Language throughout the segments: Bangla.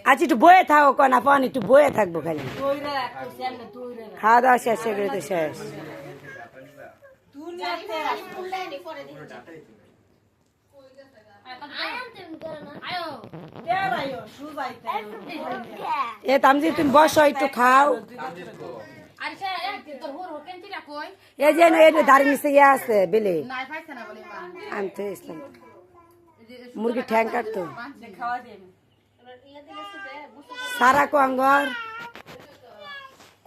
আচ্ছা একটু বয়ে থাকো কনা পান একটু বয়ে থাকবো খালি খাওয়া দাওয়া শেষ সেগুলো তো শেষ এ তামজি তুমি বসো একটু খাও এই যে ধারে নিচে ইয়ে আছে বেলে আনতে ইসলাম মুরগি ঠ্যাং কাটতো সারা কো আঙ্গর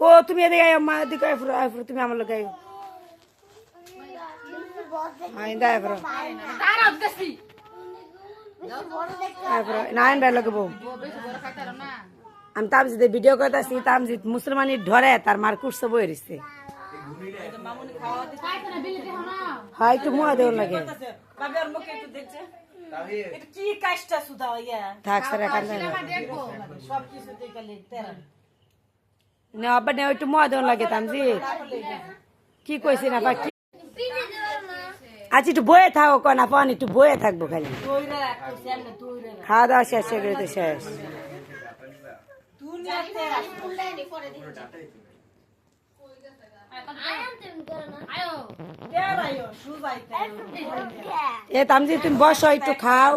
কো তুমি এদিকে আয় মা এদিকে আয় তুমি আমার লোক আয় আইন্দা আয় ফ্রো নাইন বের লাগবো আমি তামজিৎ ভিডিও করতেছি তামজিৎ মুসলমানি ধরে তার মার কুরসে বই রইছে হ্যাঁ একটু মুয়া দেওয়ার লাগে থাক সারা কান্দা না আবার না একটু মুয়া দেওয়ার লাগে তামজিৎ কি কইছি না বাকি আচ্ছা একটু বয়ে থাকো কনা পান একটু বয়ে থাকবো খালি খাওয়া দাওয়া শেষ সেগুলো তো শেষ এ তামজি তুমি বসো একটু খাও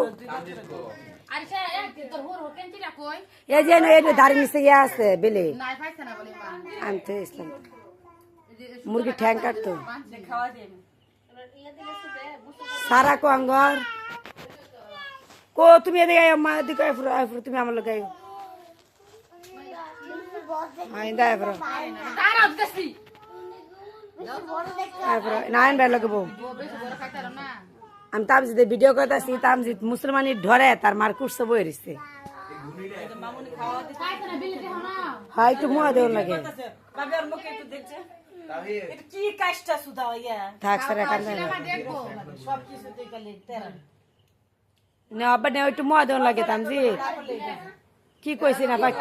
এই যে ধারে নিচে ইয়ে আছে বেলে আনতে ইসলাম মুরগি ঠ্যাং কাটতো সারা কো আঙ্গর কো তুমি এদিকে আয় মা এদিকে আয় তুমি আমার লোক আয় আইন্দা আয় ফ্রো নাইন বের লাগবো আমি তামজিৎ ভিডিও করতেছি তামজিৎ মুসলমানি ধরে তার মার কুরসে বই রইছে হ্যাঁ একটু মুয়া দেওয়ার লাগে থাক সারা কান্দা না আবার না একটু মুয়া দেওয়ার লাগে তামজিৎ কি কইছি না বাকি